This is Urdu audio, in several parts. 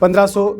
1500,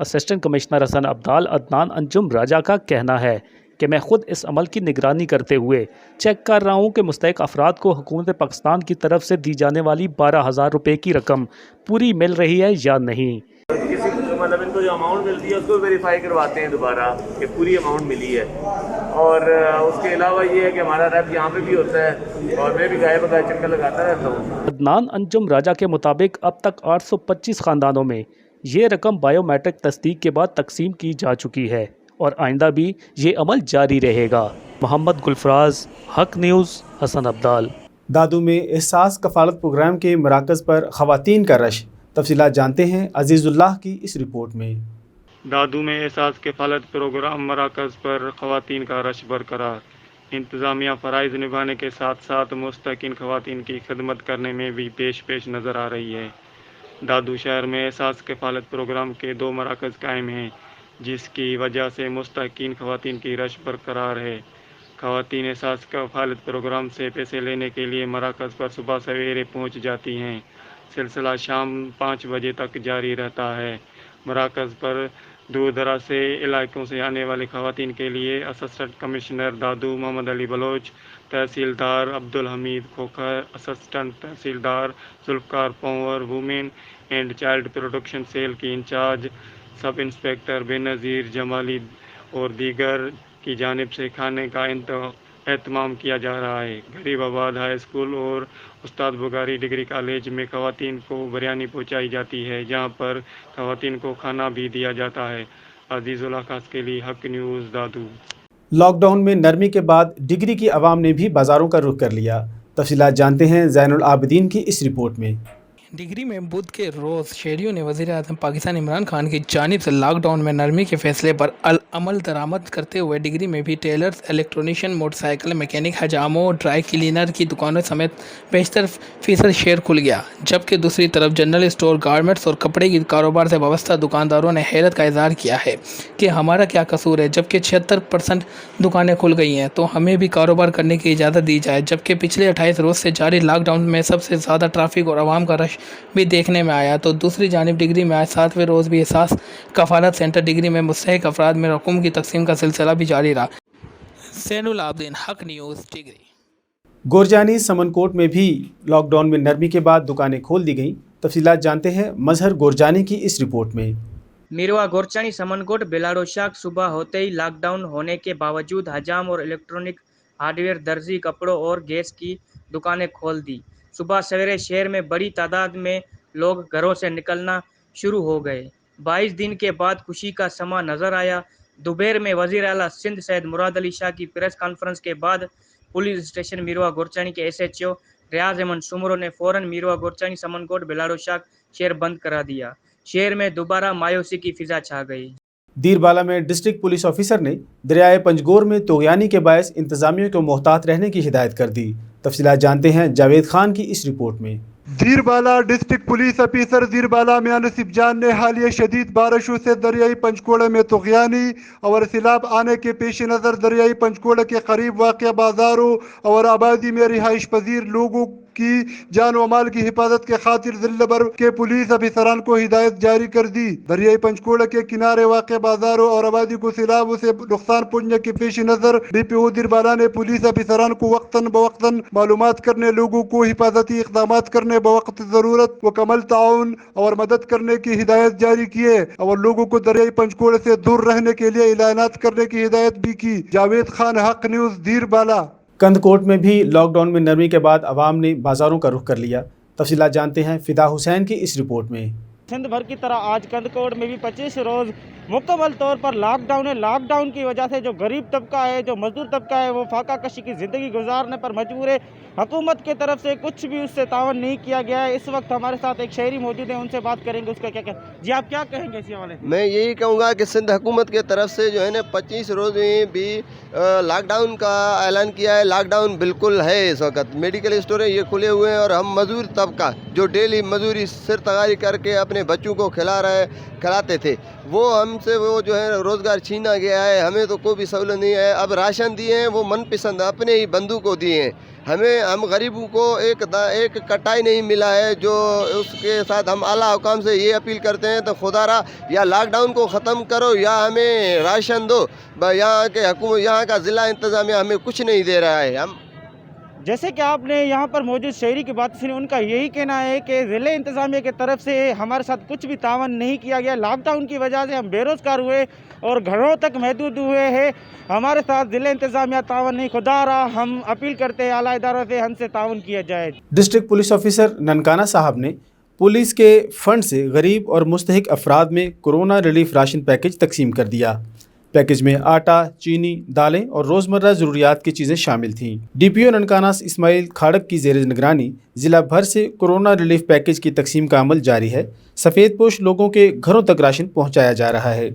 اسسٹنٹ کمشنر حسن عبدال عدنان انجم راجہ کا کہنا ہے کہ میں خود اس عمل کی نگرانی کرتے ہوئے چیک کر رہا ہوں کہ مستحق افراد کو حکومت پاکستان کی طرف سے دی جانے والی 12,000 روپے کی رقم پوری مل رہی ہے یا نہیں۔ کسی مطلب ان کو جو اماؤنٹ ملتی ہے اس کو ویریفائی کرواتے ہیں دوبارہ کہ پوری اماؤنٹ ملی ہے، اور اس کے علاوہ یہ ہے کہ ہمارا ریپ یہاں پہ بھی ہوتا ہے اور میں بھی گائے بغیر چکر لگاتا رہتا ہوں۔ عدنان انجم راجہ کے مطابق اب تک 825 خاندانوں میں یہ رقم بائیو میٹرک تصدیق کے بعد تقسیم کی جا چکی ہے اور آئندہ بھی یہ عمل جاری رہے گا۔ محمد گلفراز، حق نیوز، حسن عبدال۔ دادو میں احساس کفالت پروگرام کے مراکز پر خواتین کا رش، تفصیلات جانتے ہیں عزیز اللہ کی اس رپورٹ میں۔ دادو میں احساس کفالت پروگرام مراکز پر خواتین کا رش برقرار، انتظامیہ فرائض نبھانے کے ساتھ ساتھ مستحقین خواتین کی خدمت کرنے میں بھی پیش نظر آ رہی ہے۔ دادو شہر میں احساس کفالت پروگرام کے 2 مراکز قائم ہیں، جس کی وجہ سے مستحقین خواتین کی رش برقرار ہے۔ خواتین احساس کفالت پروگرام سے پیسے لینے کے لیے مراکز پر صبح سویرے پہنچ جاتی ہیں، سلسلہ شام 5 بجے تک جاری رہتا ہے۔ مراکز پر دور دراز سے علاقوں سے آنے والی خواتین کے لیے assistant commissioner Dadu Muhammad Ali Baloch, tehsildar Abdul Hamid Khokhar, assistant tehsildar Zulfiqar Panhwar, women and child protection cell کی in charge sub inspector Benazir جمالی اور دیگر کی جانب سے کھانے کا اہتمام کیا جا رہا ہے۔ غریب آباد ہائی اسکول اور استاد بخاری ڈگری کالج میں خواتین کو بریانی پہنچائی جاتی ہے، جہاں پر خواتین کو کھانا بھی دیا جاتا ہے۔ عزیز اللہ خاص کے لیے حق نیوز دادو۔ لاک ڈاؤن میں نرمی کے بعد ڈگری کی عوام نے بھی بازاروں کا رخ کر لیا، تفصیلات جانتے ہیں زین العابدین کی اس رپورٹ میں۔ ڈگری میں بدھ کے روز شہریوں نے وزیر اعظم پاکستان عمران خان کی جانب سے لاک ڈاؤن میں نرمی کے فیصلے پر عمل درآمد کرتے ہوئے ڈگری میں بھی tailors, electricians, motor cycle mechanic, حجاموں، ڈرائی کلینر کی دکانوں سمیت بیشتر فیصد شیئر کھل گیا، جبکہ دوسری طرف جنرل اسٹور، گارمنٹس اور کپڑے کی کاروبار سے وابستہ دکانداروں نے حیرت کا اظہار کیا ہے کہ ہمارا کیا قصور ہے، جبکہ 76% دکانیں کھل گئی ہیں تو ہمیں بھی کاروبار کرنے کی اجازت دی جائے۔ جبکہ پچھلے 28 روز سے جاری لاک ڈاؤن میں سب سے زیادہ ٹریفک اور عوام کا رش بھی دیکھنے میں آیا، تو دوسری جانب ڈگری میں آج 7ویں روز بھی احساس کفالت سینٹر ڈگری میں مستحق افراد میں رقم کی تقسیم کا سلسلہ بھی جاری رہا۔ زین العابدین، حق نیوز، ڈگری۔ گورجانی سمن کوٹ میں بھی لاک ڈاؤن میں نرمی کے بعد دکانیں کھول دی گئیں، تفصیلات جانتے ہیں مظہر گورجانی کی اس رپورٹ میں۔ میروا گورچانی سمن کوٹ بیلاڈو شاخ صبح ہوتے ہی لاک ڈاؤن ہونے کے باوجود حجام اور الیکٹرانک ہارڈ ویئر، درزی، کپڑوں اور گیس کی دکانیں کھول دی۔ صبح سویرے شہر میں بڑی تعداد میں لوگ گھروں سے نکلنا شروع ہو گئے۔ 22 دن کے بعد خوشی کا سما نظر آیا۔ دوپہر میں وزیر اعلیٰ سندھ سید مراد علی شاہ کی پریس کانفرنس کے بعد پولیس اسٹیشن میروا گورچانی کے SHO ریاض احمد سمرو نے فوراً میروا گورچانی سمن کوٹ بیلاڈو شاخ شہر بند کرا دیا۔ شہر میں دوبارہ مایوسی کی فضا چھا گئی۔ دیر بالا میں ڈسٹرکٹ پولیس آفیسر نے دریائے پنجگور میں طغیانی کے باعث انتظامیہ کو محتاط رہنے کی ہدایت کر دی، تفصیلات جانتے ہیں جاوید خان کی اس رپورٹ میں۔ دیر بالا ڈسٹرکٹ پولیس آفیسر دیر بالا میاں نصیب جان نے حالیہ شدید بارشوں سے دریائی پنجگوڑہ میں طغیانی اور سیلاب آنے کے پیش نظر دریائی پنجگوڑہ کے قریب واقع بازاروں اور آبادی میں رہائش پذیر لوگوں کی جان و مال کی حفاظت کے خاطر ضلع بھر کے پولیس افسران کو ہدایت جاری کر دی۔ دریائے پنجگوڑہ کے کنارے واقع بازاروں اور آبادی کو سیلابوں سے نقصان پہنچنے کے پیش نظر DPO دیر بالا نے پولیس افسران کو وقتاً بوقتاً معلومات کرنے، لوگوں کو حفاظتی اقدامات کرنے، بوقت ضرورت مکمل تعاون اور مدد کرنے کی ہدایت جاری کیے اور لوگوں کو دریائے پنجگوڑہ سے دور رہنے کے لیے اعلانات کرنے کی ہدایت بھی کی۔ جاوید خان، حق نیوز، دیر بالا۔ کند کوٹ میں بھی لاک ڈاؤن میں نرمی کے بعد عوام نے بازاروں کا رخ کر لیا، تفصیلات جانتے ہیں فدا حسین کی اس رپورٹ میں۔ سندھ بھر کی طرح آج کند کوٹ میں بھی 25 روز مکمل طور پر لاک ڈاؤن ہے۔ لاک ڈاؤن کی وجہ سے جو غریب طبقہ ہے، جو مزدور طبقہ ہے، وہ فاقہ کشی کی زندگی گزارنے پر مجبور ہے۔ حکومت کی طرف سے کچھ بھی اس سے تعاون نہیں کیا گیا ہے۔ اس وقت ہمارے ساتھ ایک شہری موجود ہیں، ان سے بات کریں گے اس کا کیا جی آپ کیا کہیں گے اس حوالے سے؟ میں یہی کہوں گا کہ سندھ حکومت کی طرف سے جو ہے نا 25 روز میں بھی لاک ڈاؤن کا اعلان کیا ہے۔ لاک ڈاؤن بالکل ہے اس وقت، میڈیکل اسٹور یہ کھلے ہوئے ہیں اور ہم مزدور طبقہ جو ڈیلی مزدوری سر تغاری کر کے اپنے اپنے بچوں کو کھلاتے تھے، وہ ہم سے وہ جو ہے روزگار چھینا گیا ہے. ہمیں تو کوئی بھی سہولت نہیں ہے. اب راشن دیے ہیں وہ من پسند اپنے ہی بندوں کو دیے ہیں. ہم غریبوں کو ایک کٹائی نہیں ملا ہے. جو اس کے ساتھ ہم اعلیٰ حکام سے یہ اپیل کرتے ہیں تو خدا را یا لاک ڈاؤن کو ختم کرو یا ہمیں راشن دو. یہاں کے حکومت، یہاں کا ضلع انتظامیہ ہمیں کچھ نہیں دے رہا ہے. جیسے کہ آپ نے یہاں پر موجود شہری کی بات سنی، ان کا یہی کہنا ہے کہ ضلع انتظامیہ کی طرف سے ہمارے ساتھ کچھ بھی تعاون نہیں کیا گیا. لاک ڈاؤن کی وجہ سے ہم بے روزگار ہوئے اور گھروں تک محدود ہوئے ہیں. ہمارے ساتھ ضلع انتظامیہ تعاون نہیں. خدا را ہم اپیل کرتے ہیں اعلیٰ اداروں سے ہم سے تعاون کیا جائے. ڈسٹرکٹ پولیس آفیسر ننکانہ صاحب نے پولیس کے فنڈ سے غریب اور مستحق افراد میں کورونا ریلیف راشن پیکج تقسیم کر دیا. پیکج میں آٹا، چینی، دالیں اور روزمرہ ضروریات کی چیزیں شامل تھیں. ڈی پی او ننکانہ اسماعیل کھاڑک کی زیر نگرانی ضلع بھر سے کورونا ریلیف پیکج کی تقسیم کا عمل جاری ہے. سفید پوش لوگوں کے گھروں تک راشن پہنچایا جا رہا ہے.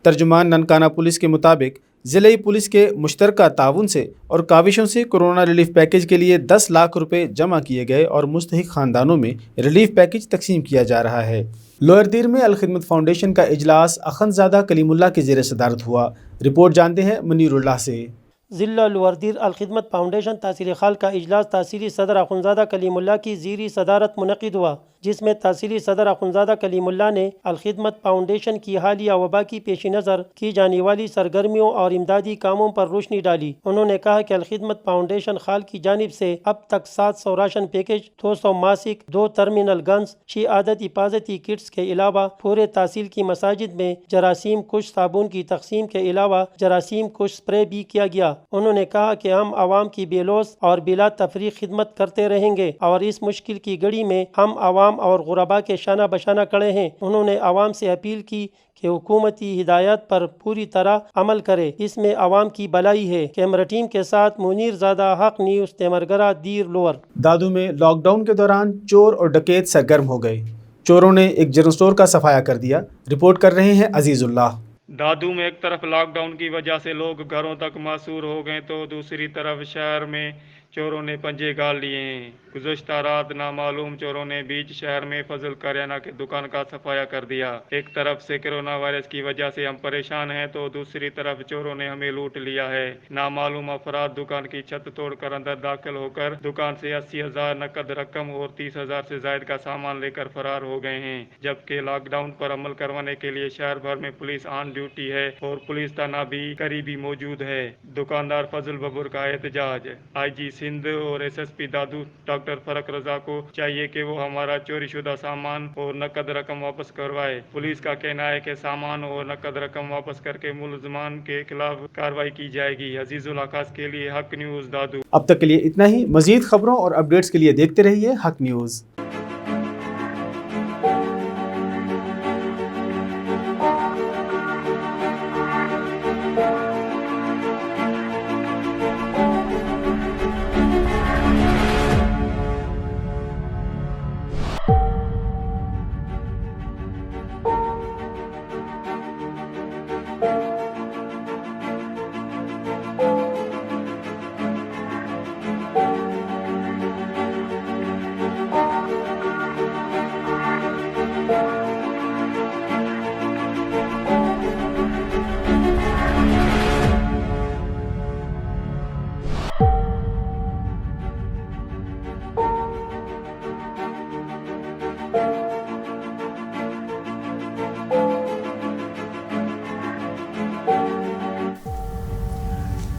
ترجمان ننکانہ پولیس کے مطابق ضلعی پولیس کے مشترکہ تعاون سے اور کاوشوں سے کورونا ریلیف پیکج کے لیے 10 لاکھ روپے جمع کیے گئے اور مستحق خاندانوں میں ریلیف پیکج تقسیم کیا جا رہا ہے. لوئر دیر میں الخدمت فاؤنڈیشن کا اجلاس اخندزادہ کلیم اللہ کی زیر صدارت ہوا. رپورٹ جانتے ہیں منیر اللہ سے. ضلع لوئر دیر الخدمت فاؤنڈیشن تحصیل خال کا اجلاس تحصیلی صدر اخندزادہ کلیم اللہ کی زیر صدارت منعقد ہوا، جس میں تحصیلی صدر اخندزادہ کلیم اللہ نے الخدمت فاؤنڈیشن کی حالیہ وبا کی پیش نظر کی جانے والی سرگرمیوں اور امدادی کاموں پر روشنی ڈالی. انہوں نے کہا کہ الخدمت فاؤنڈیشن خال کی جانب سے اب تک 700 ration package, 200 mask, 2 terminal guns, 6 عدد حفاظتی کٹس کے علاوہ پورے تحصیل کی مساجد میں جراثیم کش صابن کی تقسیم کے علاوہ جراثیم کش اسپرے بھی کیا گیا. انہوں نے کہا کہ ہم عوام کی بے لوث اور بلا تفریق خدمت کرتے رہیں گے اور اس مشکل کی گھڑی میں ہم عوام اور غربا کے شانہ بشانہ کھڑے ہیں. انہوں نے عوام سے اپیل کی کہ حکومتی ہدایات پر پوری طرح عمل کرے، اس میں عوام کی بھلائی ہے. کیمرہ ٹیم کے ساتھ منیر زادہ، حق نیوز، تیمرگرہ، دیر لوور. دادو میں لاک ڈاؤن کے دوران چور اور ڈکیت سرگرم ہو گئے. چوروں نے ایک جنرل اسٹور کا صفایا کر دیا. رپورٹ کر رہے ہیں عزیز اللہ. دادو میں ایک طرف لاک ڈاؤن کی وجہ سے لوگ گھروں تک محصور ہو گئے تو دوسری طرف شہر میں چوروں نے پنجے گال لیے ہیں. گزشتہ رات نامعلوم چوروں نے بیچ شہر میں فضل کریانہ کی دکان کا صفایا کر دیا. ایک طرف سے کرونا وائرس کی وجہ سے ہم پریشان ہیں تو دوسری طرف چوروں نے ہمیں لوٹ لیا ہے. نامعلوم افراد دکان کی چھت توڑ کر اندر داخل ہو کر دکان سے 80,000 نقد رقم اور 30,000 سے زائد کا سامان لے کر فرار ہو گئے ہیں. جبکہ لاک ڈاؤن پر عمل کروانے کے لیے شہر بھر میں پولیس آن ڈیوٹی ہے اور پولیس تھانہ بھی قریبی موجود ہے. دکاندار فضل ببر کا احتجاج. آئی جی سندھ اور ایس ایس پی دادو ڈاکٹر فرق رضا کو چاہیے کہ وہ ہمارا چوری شدہ سامان اور نقد رقم واپس کروائے. پولیس کا کہنا ہے کہ سامان اور نقد رقم واپس کر کے ملزمان کے خلاف کارروائی کی جائے گی. عزیز الاخاص کے لیے حق نیوز دادو. اب تک کے لیے اتنا ہی. مزید خبروں اور اپڈیٹس کے لیے دیکھتے رہیے حق نیوز.